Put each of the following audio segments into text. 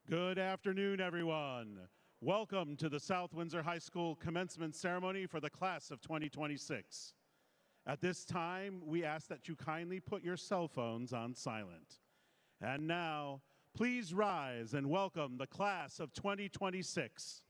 Good afternoon, everyone. Welcome to the South Windsor High School commencement ceremony for the class of 2026. At this time, we ask that you kindly put your cell phones on silent. And now, please rise and welcome the class of 2026.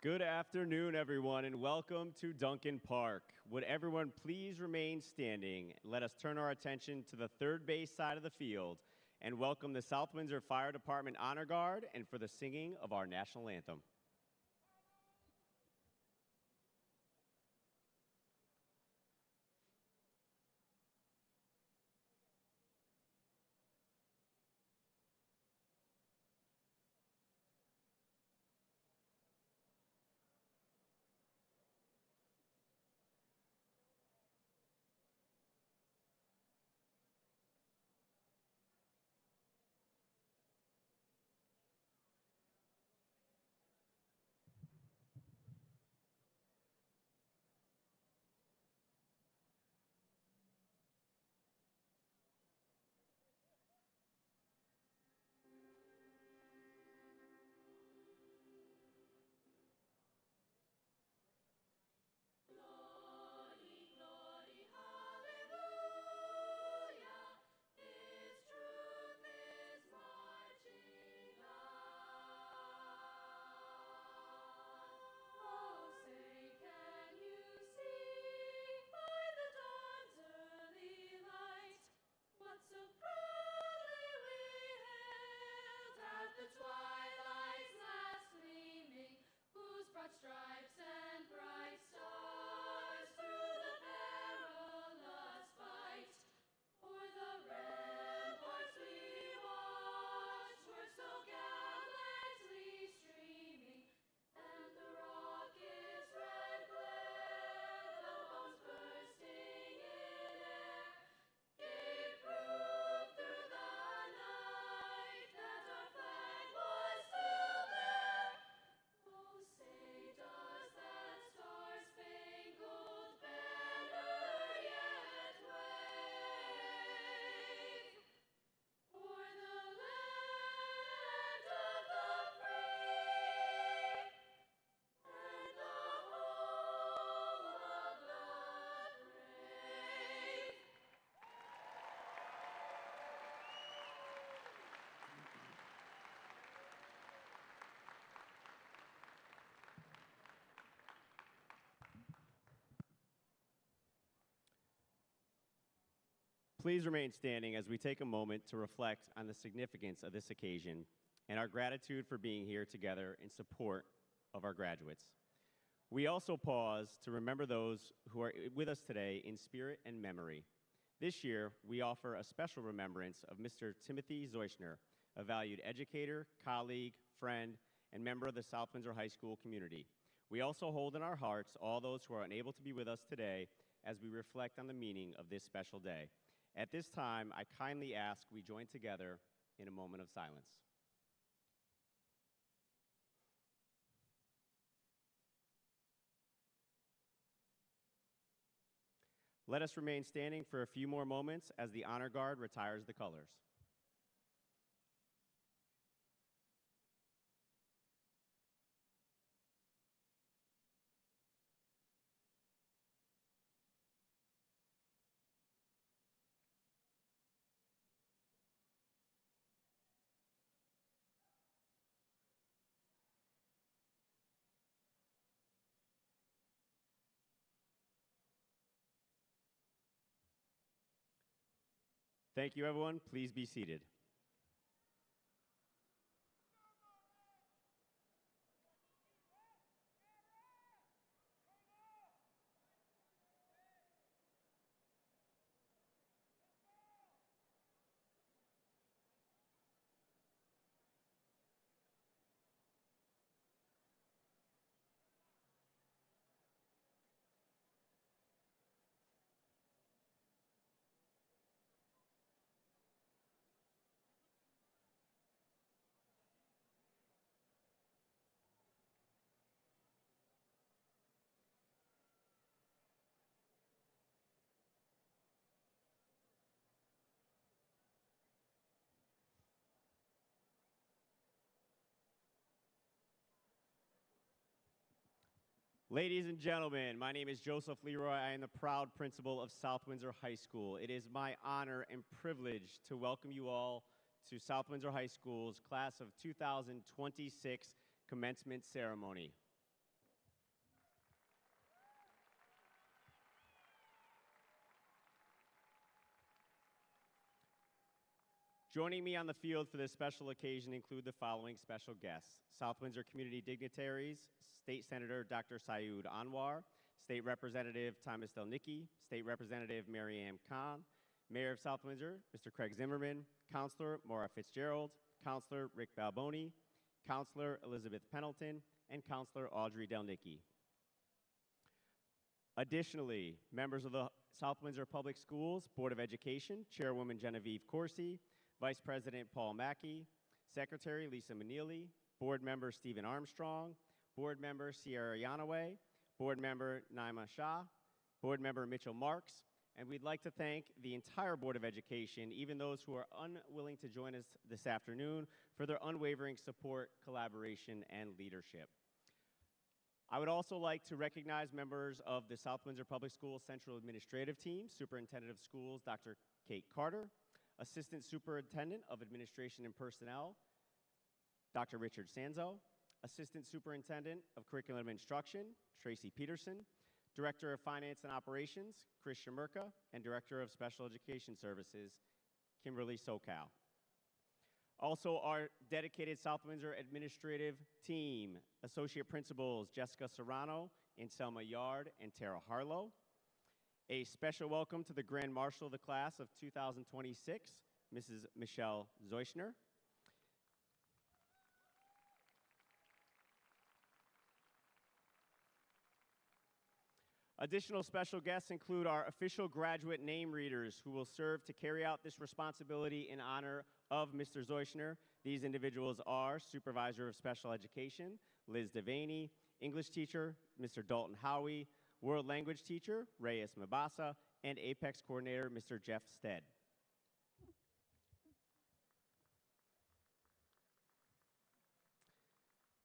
Good afternoon, everyone, and welcome to Duncan Park. Would everyone please remain standing? Let us turn our attention to the third base side of the field and welcome the South Windsor Fire Department Honor Guard and for the singing of our national anthem. Stripes and bright stars through the perilous fight. O'er the ramparts we watched were so gallantly streaming, and the rocket's red glare, the bombs bursting in air, gave proof through the night that our flag was still there. Oh, say does that star-spangled banner yet wave o'er the land of the free and the home of the brave? Please remain standing as we take a moment to reflect on the significance of this occasion and our gratitude for being here together in support of our graduates. We also pause to remember those who are with us today in spirit and memory. This year, we offer a special remembrance of Mr. Timothy Zeuschner, a valued educator, colleague, friend, and member of the South Windsor High School community. We also hold in our hearts all those who are unable to be with us today as we reflect on the meaning of this special day. At this time, I kindly ask we join together in a moment of silence. Let us remain standing for a few more moments as the Honor Guard retires the colors. Thank you, everyone. Please be seated. Ladies and gentlemen, my name is Joseph Leroy. I am the proud principal of South Windsor High School. It is my honor and privilege to welcome you all to South Windsor High School's class of 2026 commencement ceremony. Joining me on the field for this special occasion include the following special guests: South Windsor community dignitaries, State Senator Dr. Sayoud Anwar, State Representative Thomas Delnicki, State Representative Mary Ann Khan, Mayor of South Windsor, Mr. Craig Zimmerman, Councilor Maura Fitzgerald, Councilor Rick Balboni, Councilor Elizabeth Pendleton, and Councilor Audrey Delnicki. Additionally, members of the South Windsor Public Schools Board of Education, Chairwoman Genevieve Corsi, Vice President Paul Mackey, Secretary Lisa Manili, Board Member Stephen Armstrong, Board Member Sierra Yanaway, Board Member Naima Shah, Board Member Mitchell Marks, and we'd like to thank the entire Board of Education, even those who are unwilling to join us this afternoon, for their unwavering support, collaboration, and leadership. I would also like to recognize members of the South Windsor Public Schools Central Administrative Team, Superintendent of Schools Dr. Kate Carter, Assistant Superintendent of Administration and Personnel, Dr. Richard Sanzo, Assistant Superintendent of Curriculum Instruction, Tracy Peterson, Director of Finance and Operations, Chris Shamerka, and Director of Special Education Services, Kimberly Sokow. Also, our dedicated South Windsor administrative team, Associate Principals Jessica Serrano, Anselma Yard, and Tara Harlow. A special welcome to the Grand Marshal of the class of 2026, Mrs. Michelle Zeuschner. Additional special guests include our official graduate name readers who will serve to carry out this responsibility in honor of Mr. Zeuschner. These individuals are Supervisor of Special Education, Liz Devaney, English teacher, Mr. Dalton Howie, World Language teacher, Reyes Mabasa, and Apex coordinator, Mr. Jeff Stead.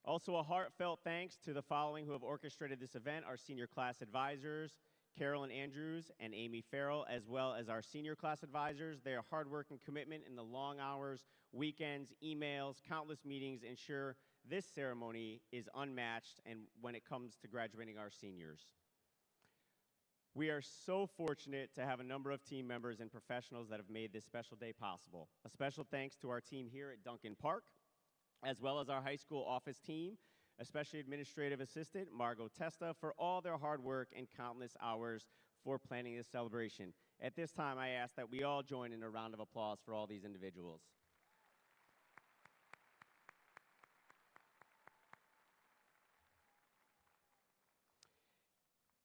Also, a heartfelt thanks to the following who have orchestrated this event: our senior class advisors, Carolyn Andrews and Amy Farrell, as well as our senior class advisors. Their hard work and commitment in the long hours, weekends, emails, countless meetings ensure this ceremony is unmatched and when it comes to graduating our seniors. We are so fortunate to have a number of team members and professionals that have made this special day possible. A special thanks to our team here at Duncan Park, as well as our high school office team, especially Administrative Assistant Margot Testa, for all their hard work and countless hours for planning this celebration. At this time, I ask that we all join in a round of applause for all these individuals.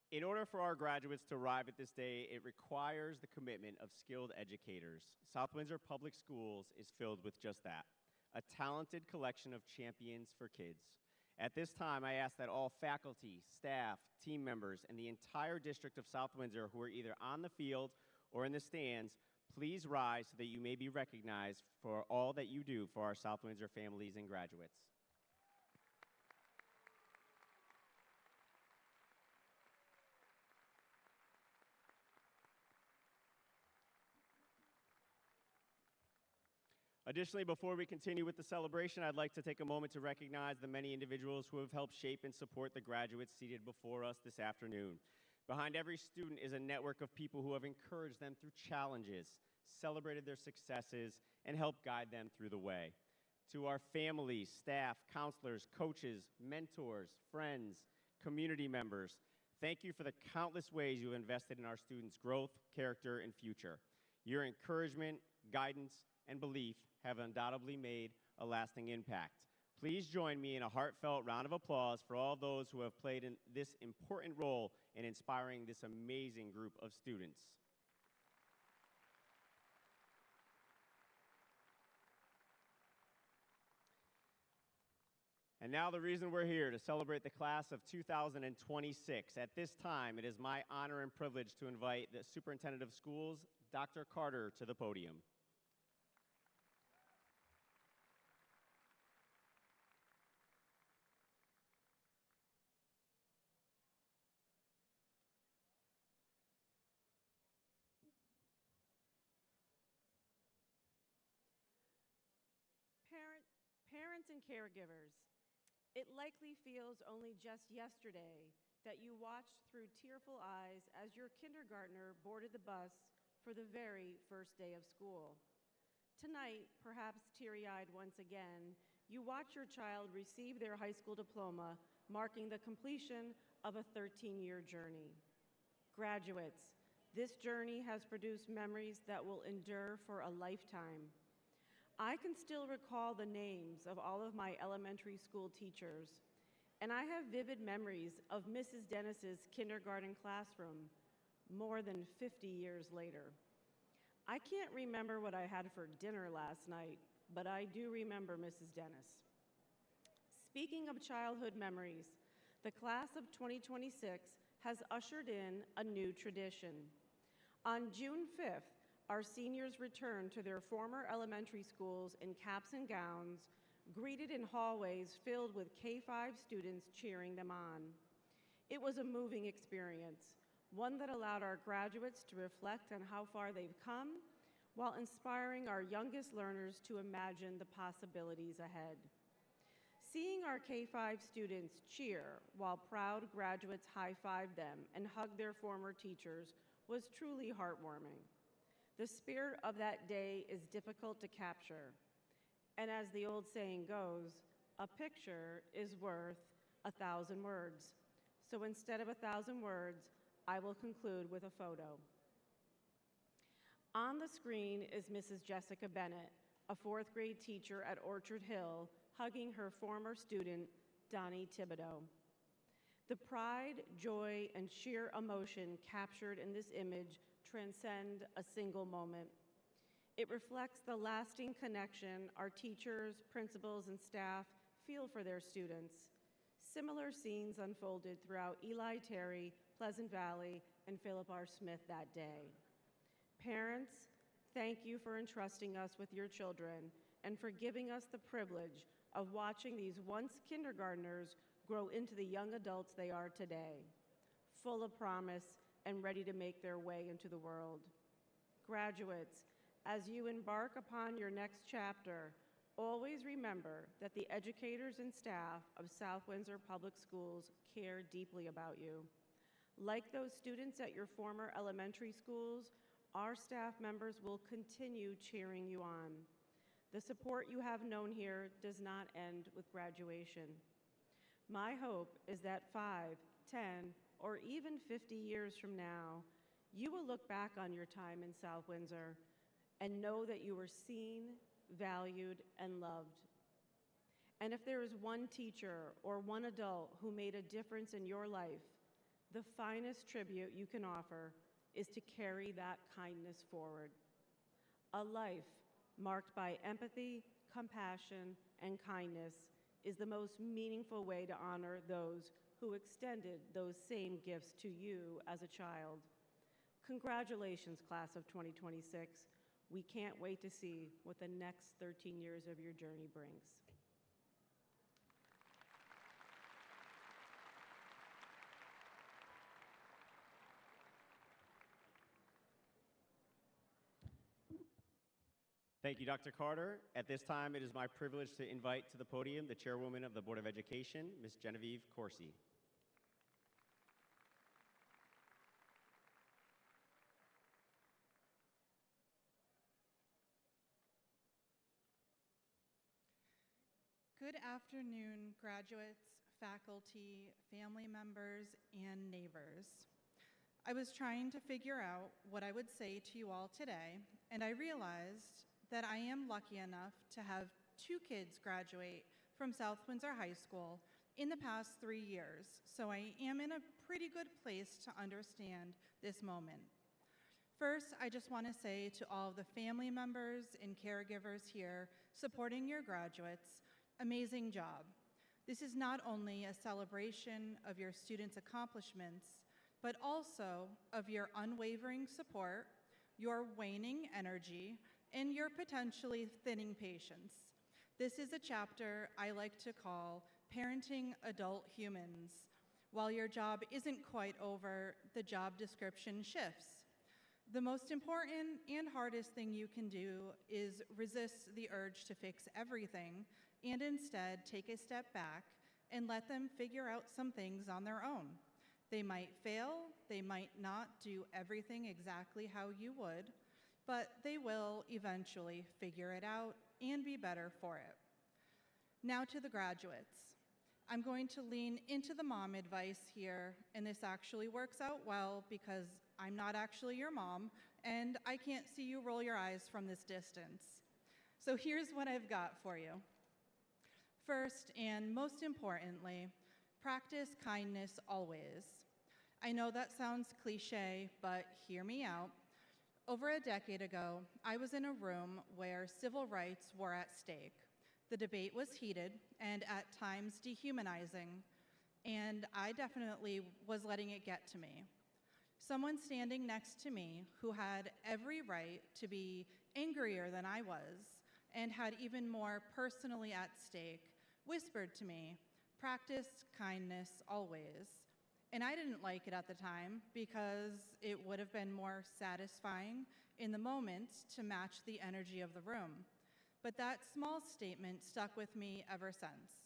In order for our graduates to arrive at this day, it requires the commitment of skilled educators. South Windsor Public Schools is filled with just that, a talented collection of champions for kids. At this time, I ask that all faculty, staff, team members, and the entire district of South Windsor who are either on the field or in the stands, please rise so that you may be recognized for all that you do for our South Windsor families and graduates. Additionally, before we continue with the celebration, I'd like to take a moment to recognize the many individuals who have helped shape and support the graduates seated before us this afternoon. Behind every student is a network of people who have encouraged them through challenges, celebrated their successes, and helped guide them through the way. To our families, staff, counselors, coaches, mentors, friends, community members, thank you for the countless ways you have invested in our students' growth, character, and future. Your encouragement, guidance, and belief have undoubtedly made a lasting impact. Please join me in a heartfelt round of applause for all those who have played in this important role in inspiring this amazing group of students. And now the reason we're here, to celebrate the class of 2026. At this time, it is my honor and privilege to invite the Superintendent of Schools, Dr. Carter, to the podium. Parents and caregivers, it likely feels only just yesterday that you watched through tearful eyes as your kindergartner boarded the bus for the very first day of school. Tonight, perhaps teary-eyed once again, you watch your child receive their high school diploma, marking the completion of a 13-year journey. Graduates, this journey has produced memories that will endure for a lifetime. I can still recall the names of all of my elementary school teachers, and I have vivid memories of Mrs. Dennis's kindergarten classroom more than 50 years later. I can't remember what I had for dinner last night, but I do remember Mrs. Dennis. Speaking of childhood memories, the class of 2026 has ushered in a new tradition. On June 5th, our seniors returned to their former elementary schools in caps and gowns, greeted in hallways filled with K-5 students cheering them on. It was a moving experience, one that allowed our graduates to reflect on how far they've come, while inspiring our youngest learners to imagine the possibilities ahead. Seeing our K-5 students cheer while proud graduates high-fived them and hugged their former teachers was truly heartwarming. The spirit of that day is difficult to capture. And as the old saying goes, a picture is worth 1,000 words. So instead of 1,000 words, I will conclude with a photo. On the screen is Mrs. Jessica Bennett, a fourth grade teacher at Orchard Hill, hugging her former student, Donnie Thibodeau. The pride, joy, and sheer emotion captured in this image transcend a single moment. It reflects the lasting connection our teachers, principals, and staff feel for their students. Similar scenes unfolded throughout Eli Terry, Pleasant Valley, and Philip R. Smith that day. Parents, thank you for entrusting us with your children and for giving us the privilege of watching these once kindergartners grow into the young adults they are today, full of promise and ready to make their way into the world. Graduates, as you embark upon your next chapter, always remember that the educators and staff of South Windsor Public Schools care deeply about you. Like those students at your former elementary schools, our staff members will continue cheering you on. The support you have known here does not end with graduation. My hope is that 5, 10, or even 50 years from now, you will look back on your time in South Windsor and know that you were seen, valued, and loved. And if there is one teacher or one adult who made a difference in your life, the finest tribute you can offer is to carry that kindness forward. A life marked by empathy, compassion, and kindness is the most meaningful way to honor those who extended those same gifts to you as a child. Congratulations, class of 2026. We can't wait to see what the next 13 years of your journey brings. Thank you, Dr. Carter. At this time, it is my privilege to invite to the podium the Chairwoman of the Board of Education, Ms. Genevieve Corsi. Good afternoon, graduates, faculty, family members, and neighbors. I was trying to figure out what I would say to you all today, and I realized that I am lucky enough to have 2 kids graduate from South Windsor High School in the past 3 years, so I am in a pretty good place to understand this moment. First, I just want to say to all of the family members and caregivers here supporting your graduates, amazing job. This is not only a celebration of your students' accomplishments, but also of your unwavering support, your waning energy, and your potentially thinning patience. This is a chapter I like to call Parenting Adult Humans. While your job isn't quite over, the job description shifts. The most important and hardest thing you can do is resist the urge to fix everything and instead take a step back and let them figure out some things on their own. They might fail, they might not do everything exactly how you would, but they will eventually figure it out and be better for it. Now to the graduates. I'm going to lean into the mom advice here, and this actually works out well because I'm not actually your mom, and I can't see you roll your eyes from this distance. So here's what I've got for you. First, and most importantly, practice kindness always. I know that sounds cliche, but hear me out. Over a decade ago, I was in a room where civil rights were at stake. The debate was heated and at times dehumanizing, and I definitely was letting it get to me. Someone standing next to me who had every right to be angrier than I was and had even more personally at stake whispered to me, "Practice kindness always." And I didn't like it at the time because it would have been more satisfying in the moment to match the energy of the room. But that small statement stuck with me ever since.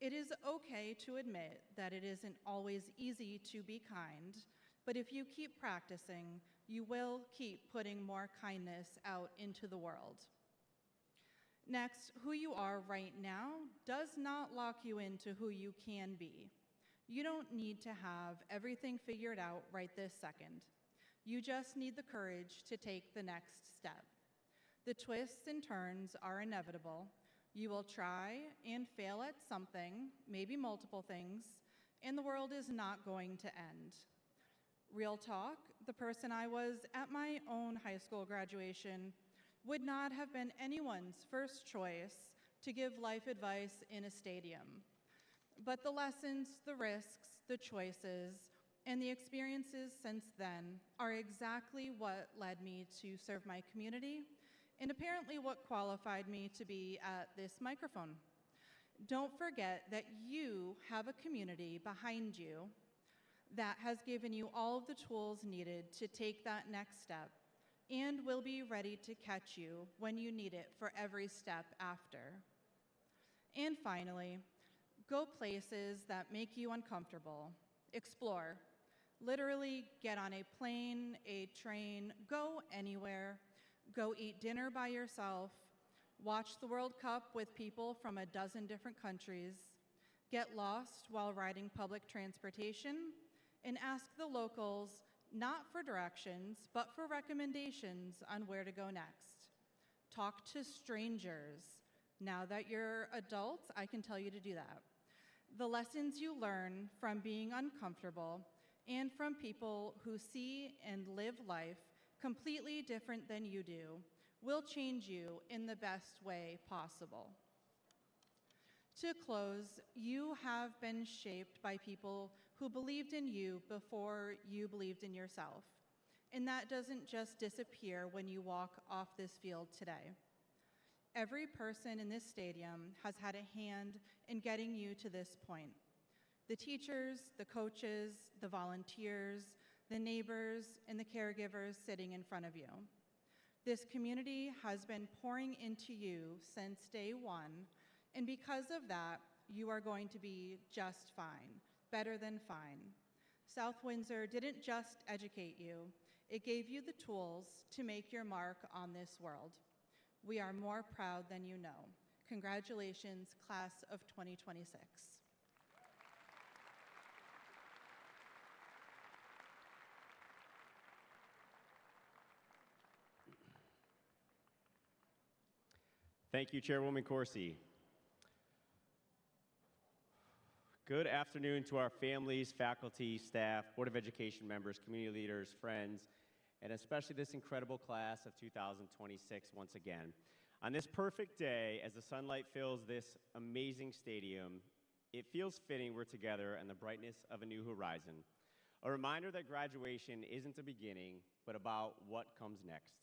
It is okay to admit that it isn't always easy to be kind, but if you keep practicing, you will keep putting more kindness out into the world. Next, who you are right now does not lock you into who you can be. You don't need to have everything figured out right this second. You just need the courage to take the next step. The twists and turns are inevitable. You will try and fail at something, maybe multiple things, and the world is not going to end. Real talk, the person I was at my own high school graduation would not have been anyone's first choice to give life advice in a stadium. But the lessons, the risks, the choices, and the experiences since then are exactly what led me to serve my community and apparently what qualified me to be at this microphone. Don't forget that you have a community behind you that has given you all of the tools needed to take that next step and will be ready to catch you when you need it for every step after. And finally, go places that make you uncomfortable. Explore. Literally get on a plane, a train, go anywhere. Go eat dinner by yourself. Watch the World Cup with people from a dozen different countries. Get lost while riding public transportation. And ask the locals not for directions, but for recommendations on where to go next. Talk to strangers. Now that you're adults, I can tell you to do that. The lessons you learn from being uncomfortable and from people who see and live life completely different than you do will change you in the best way possible. To close, you have been shaped by people who believed in you before you believed in yourself. And that doesn't just disappear when you walk off this field today. Every person in this stadium has had a hand in getting you to this point. The teachers, the coaches, the volunteers, the neighbors, and the caregivers sitting in front of you. This community has been pouring into you since day one, and because of that, you are going to be just fine, better than fine. South Windsor didn't just educate you, it gave you the tools to make your mark on this world. We are more proud than you know. Congratulations, class of 2026. Thank you, Chairwoman Corsi. Good afternoon to our families, faculty, staff, Board of Education members, community leaders, friends, and especially this incredible class of 2026 once again. On this perfect day, as the sunlight fills this amazing stadium, it feels fitting we're together in the brightness of a new horizon. A reminder that graduation isn't a beginning, but about what comes next.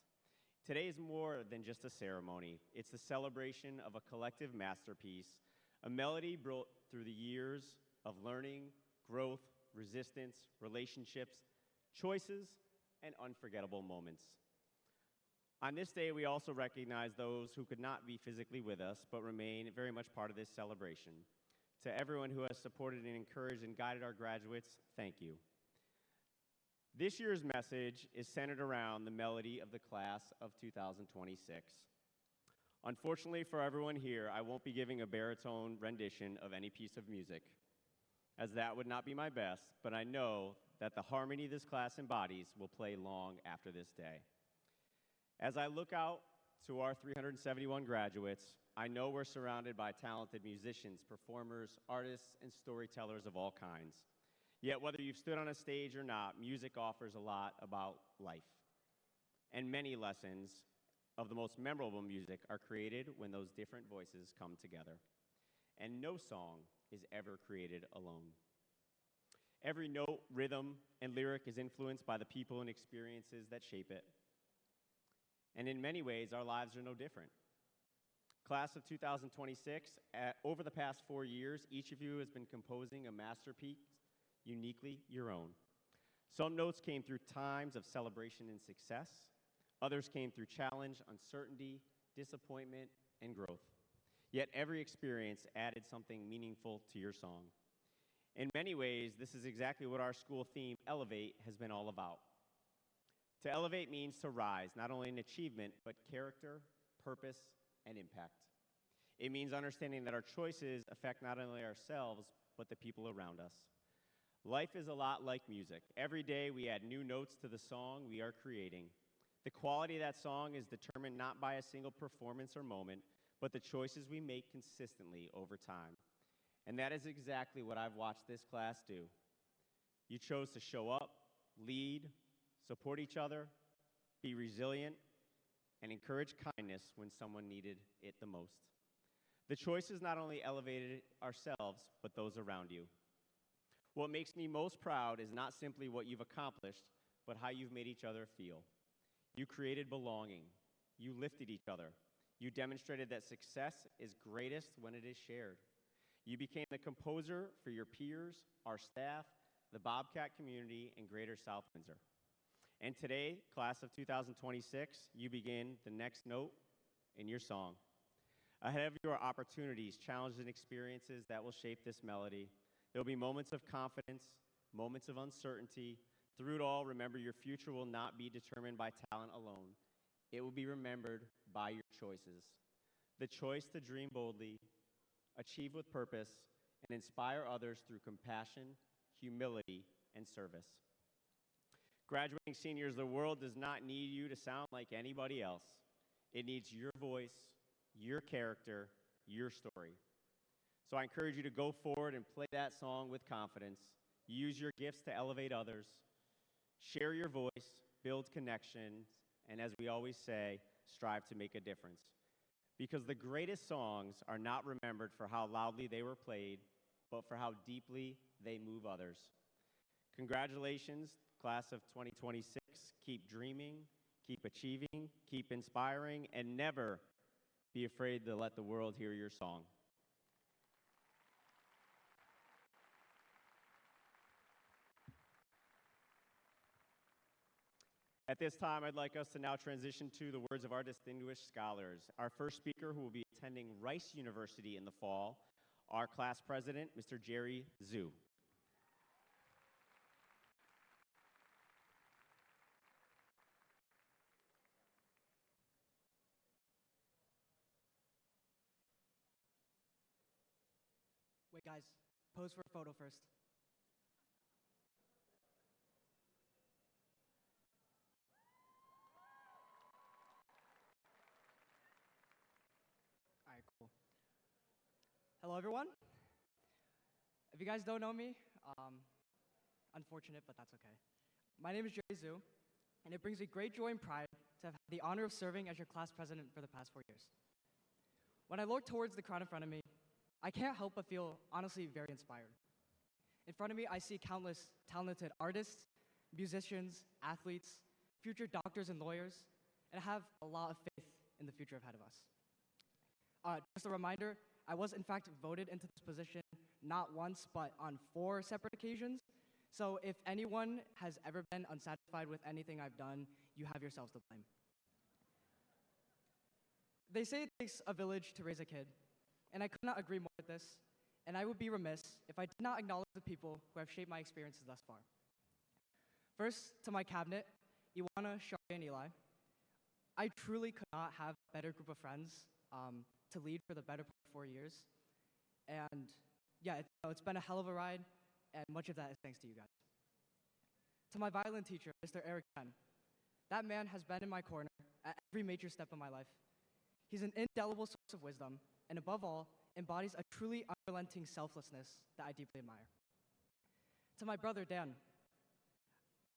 Today is more than just a ceremony. It's the celebration of a collective masterpiece, a melody built through the years of learning, growth, resistance, relationships, choices, and unforgettable moments. On this day, we also recognize those who could not be physically with us, but remain very much part of this celebration. To everyone who has supported and encouraged and guided our graduates, thank you. This year's message is centered around the melody of the class of 2026. Unfortunately for everyone here, I won't be giving a baritone rendition of any piece of music, as that would not be my best, but I know that the harmony this class embodies will play long after this day. As I look out to our 371 graduates, I know we're surrounded by talented musicians, performers, artists, and storytellers of all kinds. Yet whether you've stood on a stage or not, music offers a lot about life. And many lessons of the most memorable music are created when those different voices come together. And no song is ever created alone. Every note, rhythm, and lyric is influenced by the people and experiences that shape it. And in many ways, our lives are no different. Class of 2026, over the past 4 years, each of you has been composing a masterpiece uniquely your own. Some notes came through times of celebration and success. Others came through challenge, uncertainty, disappointment, and growth. Yet every experience added something meaningful to your song. In many ways, this is exactly what our school theme, Elevate, has been all about. To elevate means to rise, not only in achievement, but character, purpose, and impact. It means understanding that our choices affect not only ourselves, but the people around us. Life is a lot like music. Every day we add new notes to the song we are creating. The quality of that song is determined not by a single performance or moment, but the choices we make consistently over time. And that is exactly what I've watched this class do. You chose to show up, lead, support each other, be resilient, and encourage kindness when someone needed it the most. The choices not only elevated ourselves, but those around you. What makes me most proud is not simply what you've accomplished, but how you've made each other feel. You created belonging. You lifted each other. You demonstrated that success is greatest when it is shared. You became the composer for your peers, our staff, the Bobcat community, and Greater South Windsor. And today, class of 2026, you begin the next note in your song. Ahead of you are opportunities, challenges, and experiences that will shape this melody. There will be moments of confidence, moments of uncertainty. Through it all, remember your future will not be determined by talent alone. It will be remembered by your choices. The choice to dream boldly, achieve with purpose, and inspire others through compassion, humility, and service. Graduating seniors, the world does not need you to sound like anybody else. It needs your voice, your character, your story. So I encourage you to go forward and play that song with confidence. Use your gifts to elevate others. Share your voice, build connections, and as we always say, strive to make a difference. Because the greatest songs are not remembered for how loudly they were played, but for how deeply they move others. Congratulations, class of 2026. Keep dreaming, keep achieving, keep inspiring, and never be afraid to let the world hear your song. At this time, I'd like us to now transition to the words of our distinguished scholars. Our first speaker, who will be attending Rice University in the fall, our class president, Mr. Jerry Zhu. Wait, guys, pose for a photo first. All right, cool. Hello, everyone. If you guys don't know me, unfortunate, but that's okay. My name is Jerry Zhu, and it brings me great joy and pride to have had the honor of serving as your class president for the past 4 years. When I look towards the crowd in front of me, I can't help but feel honestly very inspired. In front of me, I see countless talented artists, musicians, athletes, future doctors and lawyers, and I have a lot of faith in the future ahead of us. Just a reminder, I was in fact voted into this position not once, but on 4 separate occasions. So if anyone has ever been unsatisfied with anything I've done, you have yourselves to blame. They say it takes a village to raise a kid, and I could not agree more with this, and I would be remiss if I did not acknowledge the people who have shaped my experiences thus far. First, to my cabinet, Iwana, Shari, and Eli. I truly could not have a better group of friends to lead for the better part of 4 years. And yeah, it's been a hell of a ride, and much of that is thanks to you guys. To my violin teacher, Mr. Eric Chen. That man has been in my corner at every major step of my life. He's an indelible source of wisdom, and above all, embodies a truly unrelenting selflessness that I deeply admire. To my brother, Dan.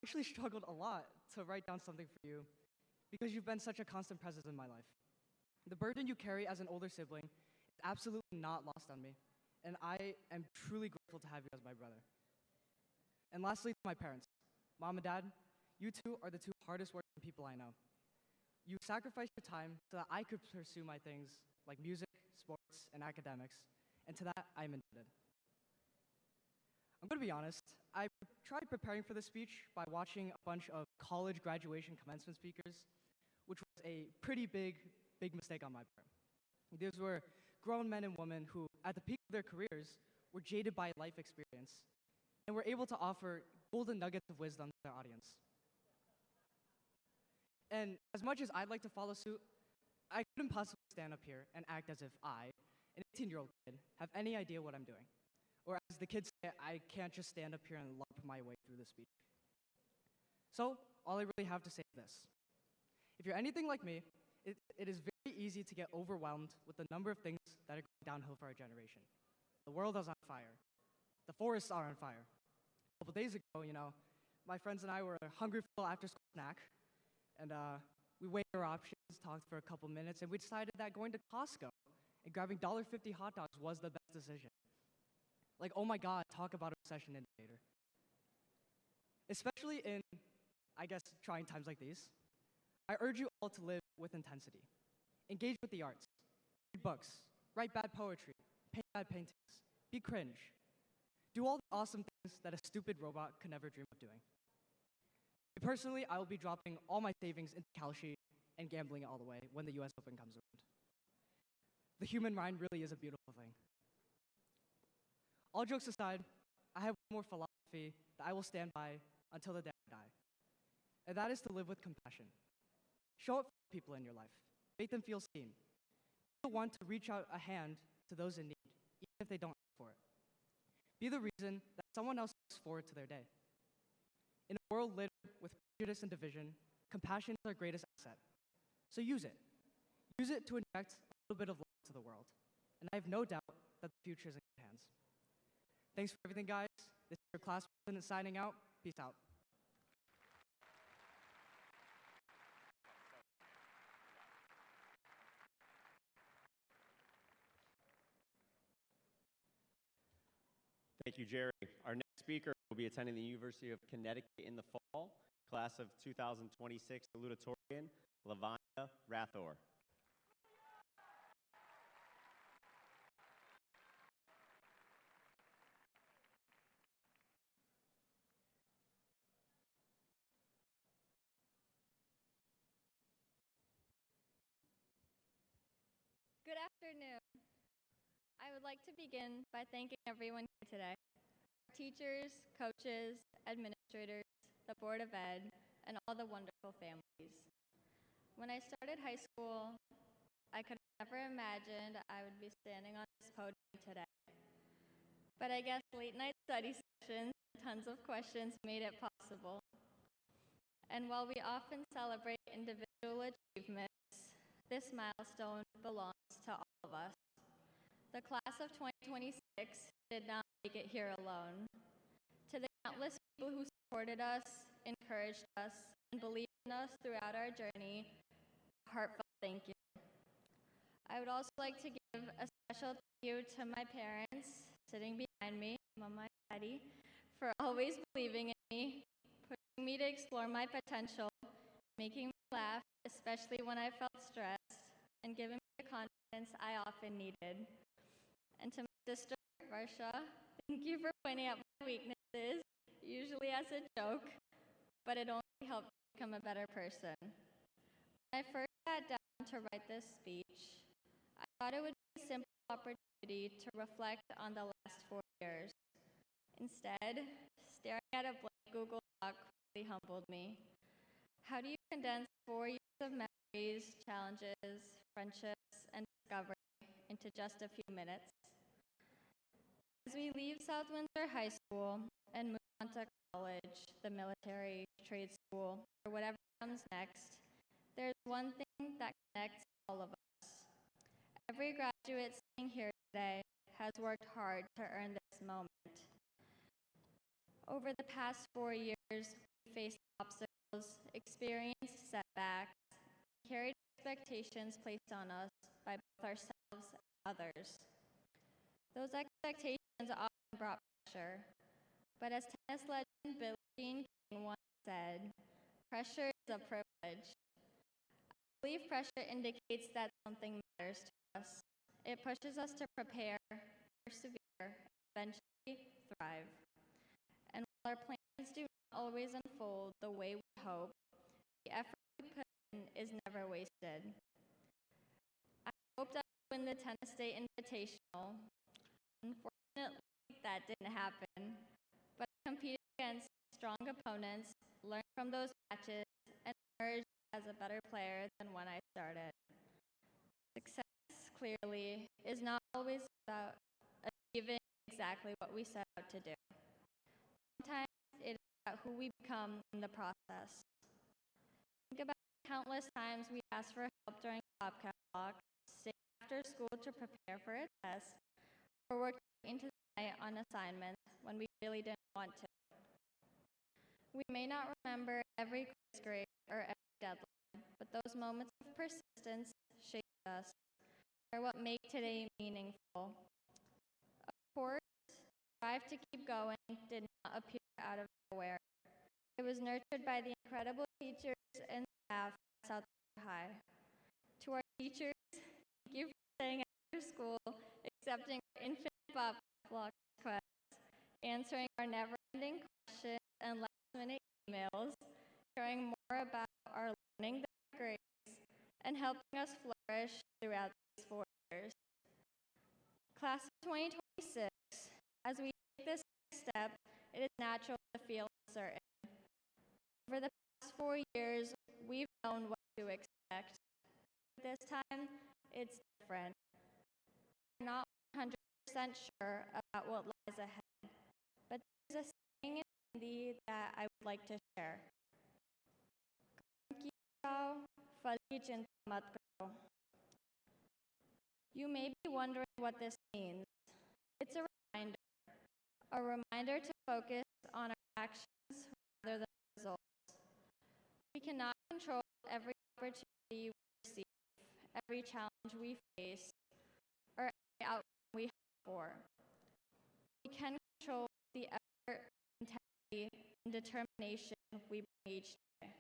I actually struggled a lot to write down something for you because you've been such a constant presence in my life. The burden you carry as an older sibling is absolutely not lost on me, and I am truly grateful to have you as my brother. And lastly, to my parents. Mom and Dad, you two are the two hardest working people I know. You sacrificed your time so that I could pursue my things like music, sports, and academics, and to that, I am indebted. I'm gonna be honest, I tried preparing for this speech by watching a bunch of college graduation commencement speakers, which was a pretty big mistake on my part. These were grown men and women who, at the peak of their careers, were jaded by life experience and were able to offer golden nuggets of wisdom to their audience. And as much as I'd like to follow suit, I couldn't possibly stand up here and act as if I, an 18-year-old kid, have any idea what I'm doing. Or as the kids say, I can't just stand up here and lump my way through the speech. So, all I really have to say is this. If you're anything like me, it is very easy to get overwhelmed with the number of things that are going downhill for our generation. The world is on fire. The forests are on fire. A couple days ago, my friends and I were hungry for a little after-school snack, and we weighed our options, talked for a couple minutes, and we decided that going to Costco and grabbing $1.50 hot dogs was the best decision. Like, oh my God, talk about a recession indicator. Especially in, I guess, trying times like these, I urge you all to live with intensity. Engage with the arts. Read books. Write bad poetry. Paint bad paintings. Be cringe. Do all the awesome things that a stupid robot could never dream of doing. Personally, I will be dropping all my savings into Kalshi and gambling it all the way when the US Open comes around. The human mind really is a beautiful thing. All jokes aside, I have one more philosophy that I will stand by until the day I die. And that is to live with compassion. Show up for people in your life. Make them feel seen. Be the one to reach out a hand to those in need, even if they don't ask for it. Be the reason that someone else looks forward to their day. In a world littered with prejudice and division, compassion is our greatest asset. So use it. Use it to inject a little bit of love to the world. And I have no doubt that the future is in good hands. Thanks for everything, guys. This is your class president signing out. Peace out. Thank you, Jerry. Our next speaker will be attending the University of Connecticut in the fall, class of 2026 salutatorian, Lavanya Rathor. Good afternoon. I would like to begin by thanking everyone here today. Teachers, coaches, administrators, the Board of Ed, and all the wonderful families. When I started high school, I could have never imagined I would be standing on this podium today. But I guess late night study sessions and tons of questions made it possible. And while we often celebrate individual achievements, this milestone belongs to all of us. The class of 2026 did not make it here alone. To the countless people who supported us, encouraged us, and believed in us throughout our journey, a heartfelt thank you. I would also like to give a special thank you to my parents sitting behind me, Mama and Daddy, for always believing in me, pushing me to explore my potential, making me laugh, especially when I felt stressed, and giving me the confidence I often needed. And to my sister, Varsha, thank you for pointing out my weaknesses, usually as a joke, but it only helped me become a better person. When I first sat down to write this speech, I thought it would be a simple opportunity to reflect on the last 4 years. Instead, staring at a blank Google Doc really humbled me. How do you condense 4 years of memories, challenges, friendships, and discovery into just a few minutes? As we leave South Windsor High School and move on to college, the military, trade school, or whatever comes next, there's one thing that connects all of us. Every graduate sitting here today has worked hard to earn this moment. Over the past 4 years, we faced obstacles, experienced setbacks, carried expectations placed on us by both ourselves and others. Those expectations often brought pressure, but as tennis legend Billie Jean King once said, pressure is a privilege. I believe pressure indicates that something matters to us. It pushes us to prepare, persevere, and eventually thrive. And while our plans do not always unfold the way we hope, the effort we put in is never wasted. I hoped I would win the tennis state invitational. Unfortunately, that didn't happen, but I competed against strong opponents, learned from those matches, and emerged as a better player than when I started. Success, clearly, is not always about achieving exactly what we set out to do. Sometimes it is about who we become in the process. Think about the countless times we asked for help during Bobcat Walk, stayed after school to prepare for a test, or worked into the night on assignments when we really didn't want to. We may not remember every quiz grade or every deadline, but those moments of persistence shaped us, are what make today meaningful. Of course, the drive to keep going did not appear out of nowhere. It was nurtured by the incredible teachers and staff at South Windsor High. To our teachers, thank you for staying after school, accepting our infinite Bob Block requests, answering our never-ending questions and last-minute emails, caring more about our learning than our grades, and helping us flourish throughout these 4 years. Class of 2026, as we take this next step, it is natural to feel uncertain. Over the past 4 years, we've known what to expect. This time, it's different. We're not 100% sure about what lies ahead, but there's a saying in Hindi that I would like to share. "Kam ki jao, phal ki chinta mat karo." You may be wondering what this means. It's a reminder to focus on our actions rather than results. We cannot control every opportunity we receive, every challenge we face, or every outcome we hope for. We can control the effort, integrity, and determination we bring each day.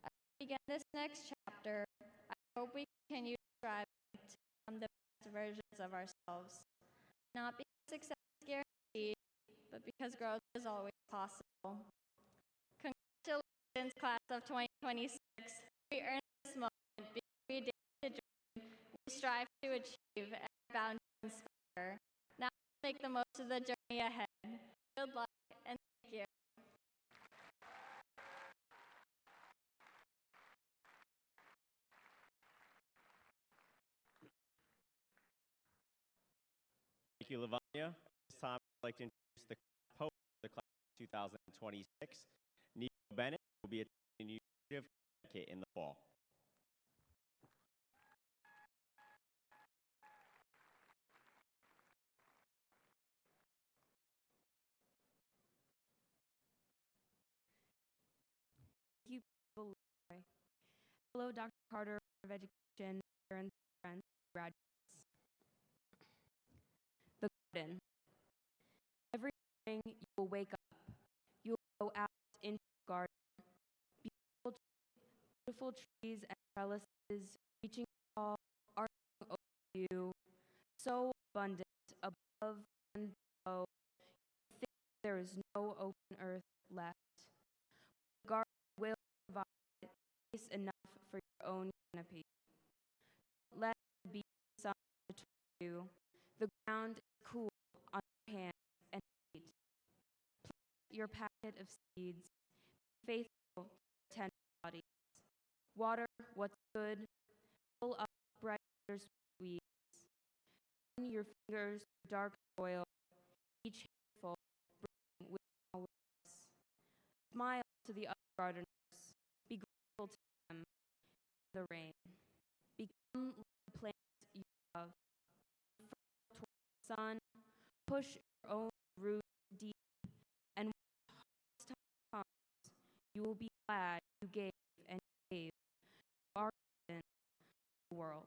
As we begin this next chapter, I hope we continue to strive to become the best versions of ourselves. Not because success is guaranteed, but because growth is always possible. Congratulations, class of 2026. We earned this moment because we dare to dream, we strive to achieve, and are bound to inspire. Now let's make the most of the journey ahead. Good luck, and thank you. Thank you, Lavanya. At this time, I'd like to introduce the host of the class of 2026, Nico Bennett, who will be attending the University of Connecticut in the fall. Thank you, Leroy. Hello, Dr. Carter of Education, parents, friends, graduates. The garden. Every morning you will wake up. You will go out into the garden. Beautiful trees and trellises reaching tall, arching over you, so abundant above and below. You think there is no open earth left. The garden will provide space enough for your own canopy. Don't let it be sun to you. The ground is cool on your hands and feet. Plant your packet of seeds. faithful to tender bodies. Water what's good, fill up bright waters with weeds. Run your fingers through dark soil, each handful bring with awareness. Smile to the other gardeners, be grateful to them for the rain. Become like the plants you love. Furrow toward the sun, push your own roots deep, and when the hardest time comes, you will be glad you gave and gave. You are given the world.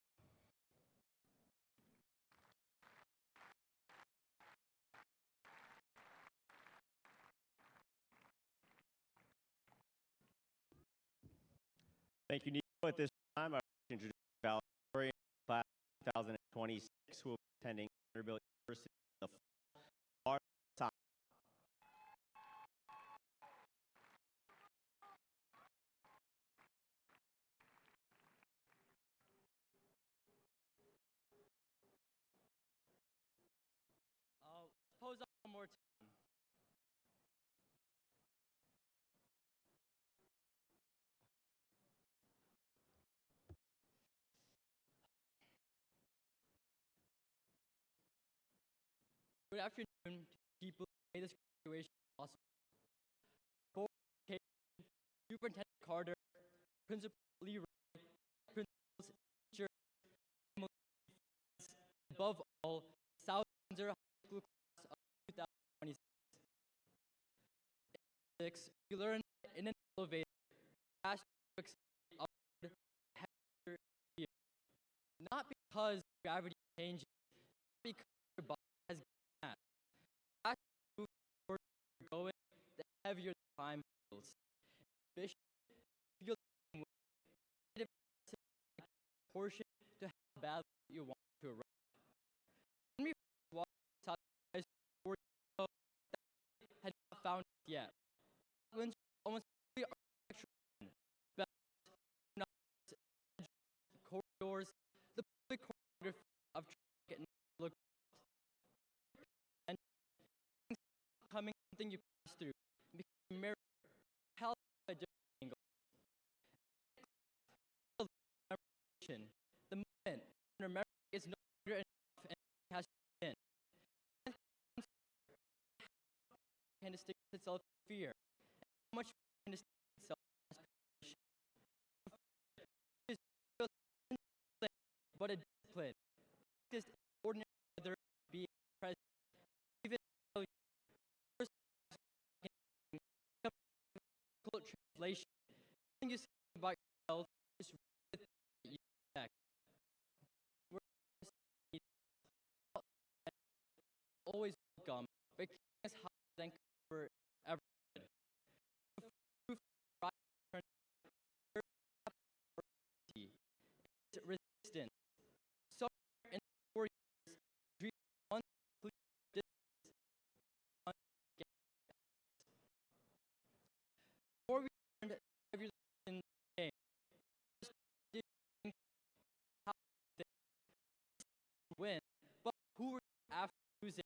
Thank you, Nico. At this time, I would like to introduce the valedictorian class of 2026 who will be attending Vanderbilt University in the fall. Time. Let's pose up one more time. Good afternoon to people who made this graduation possible. Board of Education, Superintendent Carter, Principal Leroy, principals, teachers, family, friends, and above all, South Windsor High School class of 2026. In physics, we learned that in an elevator, gas to accelerate upward, heavier here. Not because gravity changes, not because your body has gas. As you move forward, you're going, the heavier the climb feels. Ambition, feel the same way. It portion to how badly you want to arrive. When we first walked outside high school 4 years ago, that had not found us yet. Windsor almost fully architectural, corridors, the public choreography of traffic and look and becoming something you pass through and become a mirror, held at a different angle. The moment when remembering is no longer enough and has to begin. Can distinguish itself as fear, and how much can distinguish itself as preparation. It is but a discipline. Practiced in ordinary weather, be present, even though your difficult translation. Nothing you say about yourself is really the thing that you expect. Always welcome, but King is higher than comfort ever could. The proof is resistance. Somewhere in 4 years, dream one complete distance. One gap. The more we learned every lesson in the game, just didn't how to win, but who were you after losing?